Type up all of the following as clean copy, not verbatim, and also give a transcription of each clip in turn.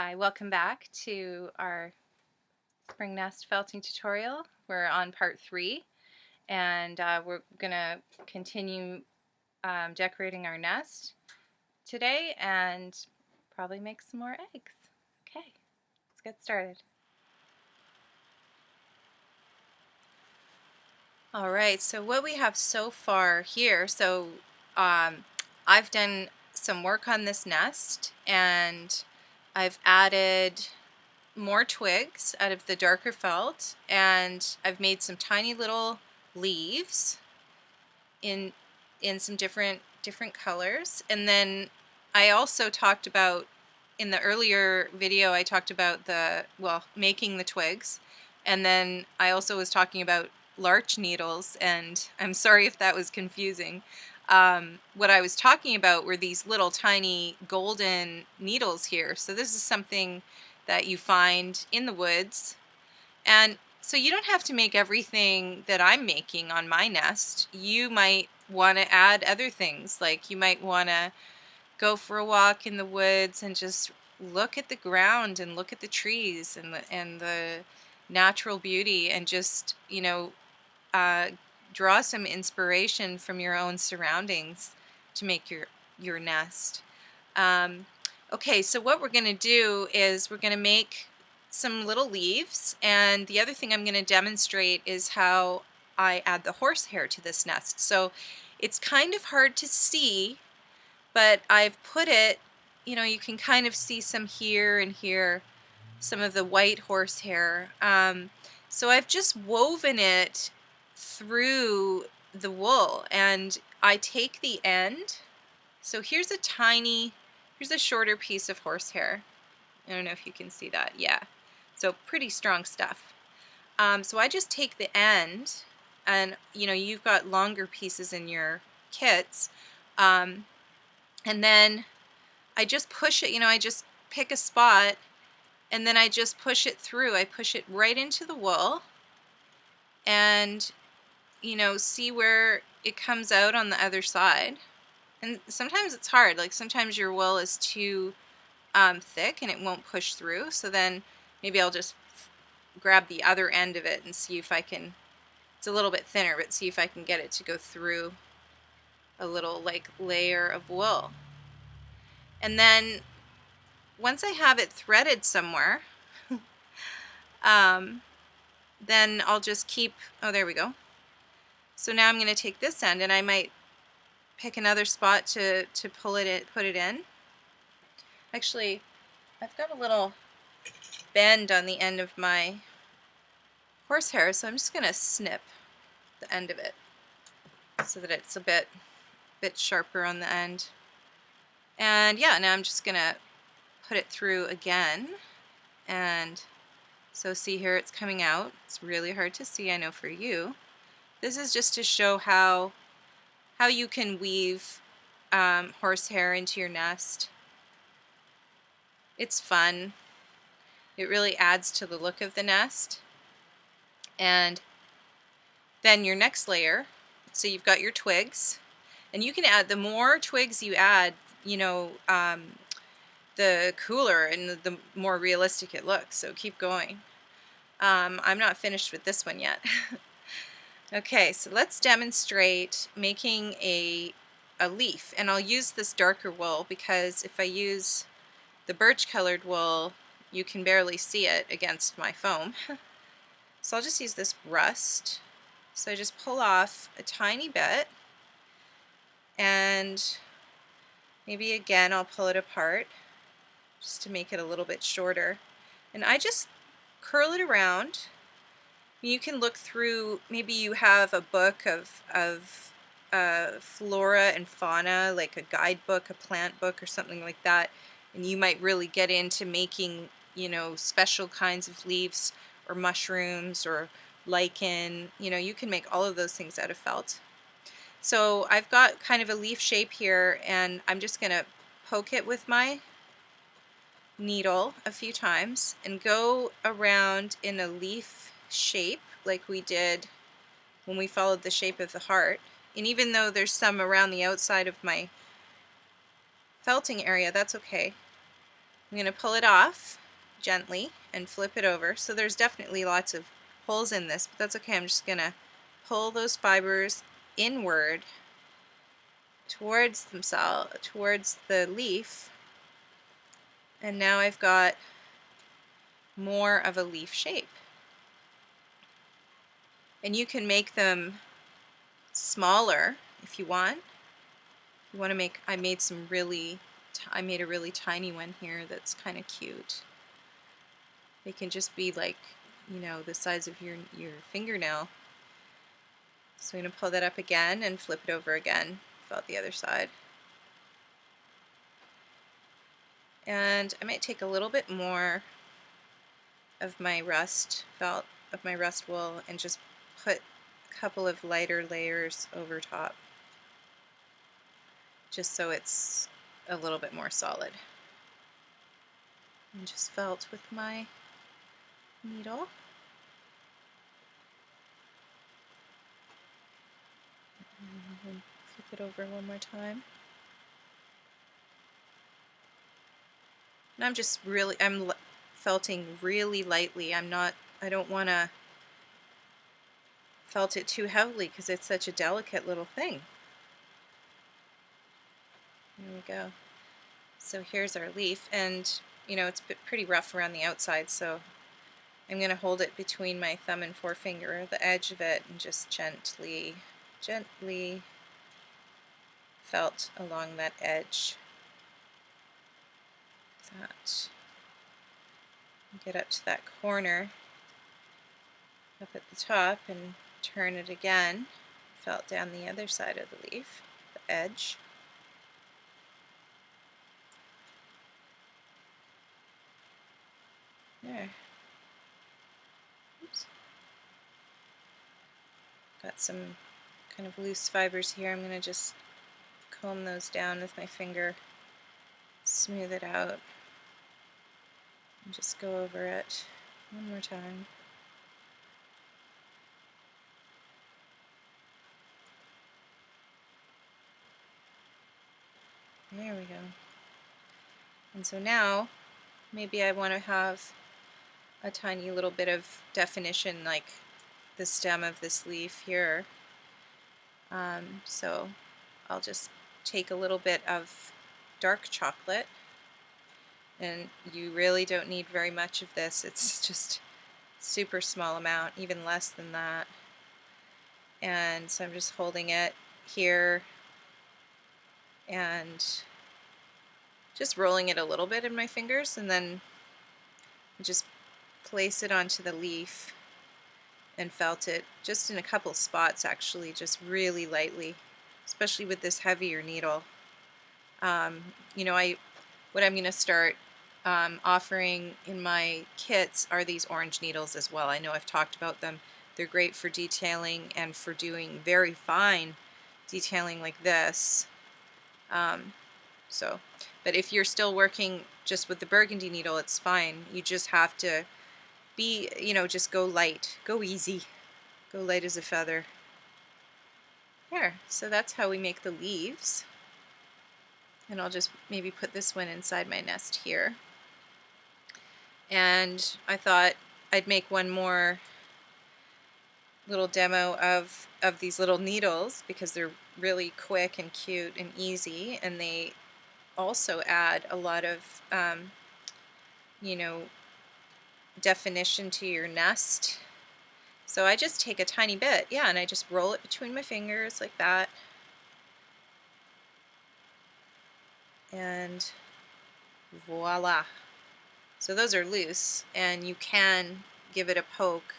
Hi, welcome back to our spring nest felting tutorial. We're on part 3 and we're going to continue decorating our nest today and probably make some more eggs. Okay, let's get started. Alright, so what we have so far here, I've done some work on this nest and I've added more twigs out of the darker felt, and I've made some tiny little leaves in some different colors. And then I also talked about, in the earlier video, I talked about making the twigs, and then I also was talking about larch needles, and I'm sorry if that was confusing. What I was talking about were these little tiny golden needles here. So this is something that you find in the woods, and so you don't have to make everything that I'm making on my nest. You might want to add other things, like you might want to go for a walk in the woods and just look at the ground and look at the trees and the natural beauty, and just, draw some inspiration from your own surroundings to make your nest. Okay, so what we're going to do is we're going to make some little leaves, and the other thing I'm going to demonstrate is how I add the horsehair to this nest. So it's kind of hard to see, but I've put it, you can kind of see some here and here, some of the white horsehair. So I've just woven it through the wool, and I take the end. So here's a shorter piece of horsehair. I don't know if you can see that. Yeah. So pretty strong stuff. So I just take the end, and you've got longer pieces in your kits, and then I just push it. I just pick a spot, and then I just push it through. I push it right into the wool, and see where it comes out on the other side. And sometimes it's hard, like sometimes your wool is too thick and it won't push through, so then maybe I'll just grab the other end of it and see if I can, it's a little bit thinner, but see if I can get it to go through a little layer of wool. And then once I have it threaded somewhere, then I'll just keep, oh, there we go. So now I'm going to take this end, and I might pick another spot to put it in. Actually, I've got a little bend on the end of my horsehair, so I'm just going to snip the end of it so that it's a bit sharper on the end. And yeah, now I'm just going to put it through again, and so see here, it's coming out. It's really hard to see, I know, for you. This is just to show how you can weave horsehair into your nest. It's fun. It really adds to the look of the nest. And then your next layer, so you've got your twigs, and you can add, the more twigs you add, the cooler and the more realistic it looks, so keep going. I'm not finished with this one yet. Okay, so let's demonstrate making a leaf, and I'll use this darker wool because if I use the birch colored wool, you can barely see it against my foam. So I'll just use this rust. So I just pull off a tiny bit, and maybe again I'll pull it apart just to make it a little bit shorter, and I just curl it around. You can look through, maybe you have a book of flora and fauna, like a guidebook, a plant book or something like that, and you might really get into making, special kinds of leaves or mushrooms or lichen. You can make all of those things out of felt. So I've got kind of a leaf shape here, and I'm just going to poke it with my needle a few times and go around in a leaf shape like we did when we followed the shape of the heart. And even though there's some around the outside of my felting area, that's okay. I'm going to pull it off gently and flip it over. So there's definitely lots of holes in this, but that's okay. I'm just going to pull those fibers inward towards themselves, towards the leaf, and now I've got more of a leaf shape. And you can make them smaller if you want. You want to make, I made a really tiny one here that's kind of cute. They can just be like, you know, the size of your fingernail. So I'm going to pull that up again and flip it over again, felt the other side. And I might take a little bit more of my rust felt, of my rust wool, and just put a couple of lighter layers over top, just so it's a little bit more solid. And just felt with my needle. And flip it over one more time. And I'm just really, I'm felting really lightly. I don't want to felt it too heavily because it's such a delicate little thing. There we go. So here's our leaf, and you know, it's pretty rough around the outside, so I'm going to hold it between my thumb and forefinger, the edge of it, and just gently felt along that edge. Get up to that corner up at the top and turn it again. Felt down the other side of the leaf, the edge. There. Oops. Got some kind of loose fibers here. I'm going to just comb those down with my finger, smooth it out, and just go over it one more time. There we go. And so now maybe I want to have a tiny little bit of definition, like the stem of this leaf here. So I'll just take a little bit of dark chocolate, and you really don't need very much of this. It's just super small amount, even less than that. And so I'm just holding it here and just rolling it a little bit in my fingers, and then just place it onto the leaf and felt it just in a couple spots, actually, just really lightly, especially with this heavier needle. You know, what I'm going to start offering in my kits are these orange needles as well. I know I've talked about them. They're great for detailing and for doing very fine detailing like this. But if you're still working just with the burgundy needle, it's fine. You just have to be, you know, just go light, go easy, go light as a feather. There, so that's how we make the leaves. And I'll just maybe put this one inside my nest here. And I thought I'd make one more little demo of these little needles because they're really quick and cute and easy, and they also add a lot of, you know, definition to your nest. So I just take a tiny bit, yeah, and I just roll it between my fingers like that. And voila. So those are loose, and you can give it a poke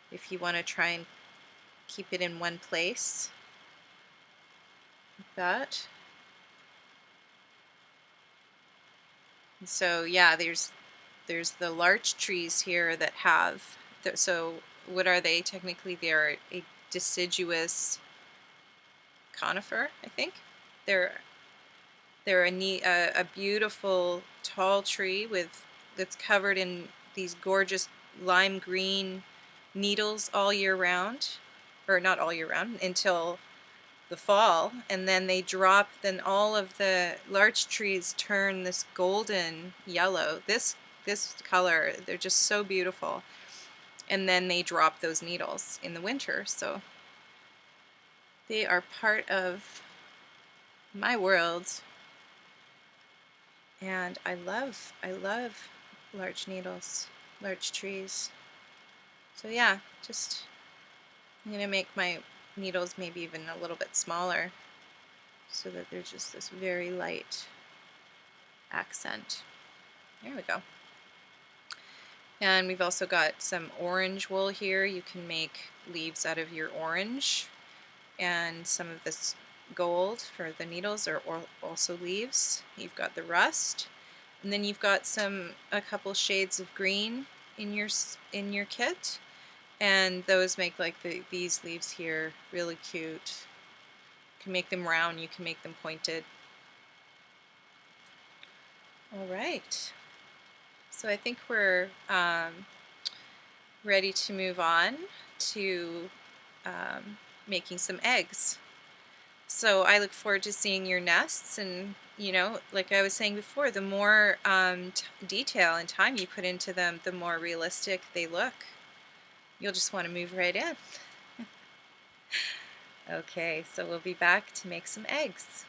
if you want to try and keep it in one place like that. And so yeah, there's the larch trees here that have, so what are they technically? They're a deciduous conifer, I think. They're a beautiful tall tree that's covered in these gorgeous lime green needles all year round, or not all year round, until the fall, and then they drop, then all of the larch trees turn this golden yellow, this color. They're just so beautiful. And then they drop those needles in the winter. So they are part of my world, and I love large needles, large trees. So yeah, just I'm gonna make my needles maybe even a little bit smaller so that there's just this very light accent. There we go. And we've also got some orange wool here. You can make leaves out of your orange, and some of this gold for the needles are also leaves. You've got the rust, and then you've got a couple shades of green in your kit, and those make like these leaves here really cute. You can make them round, you can make them pointed. All right, so I think we're ready to move on to making some eggs. So I look forward to seeing your nests, and you know, like I was saying before, the more detail and time you put into them, the more realistic they look. You'll just want to move right in. Okay, so we'll be back to make some eggs.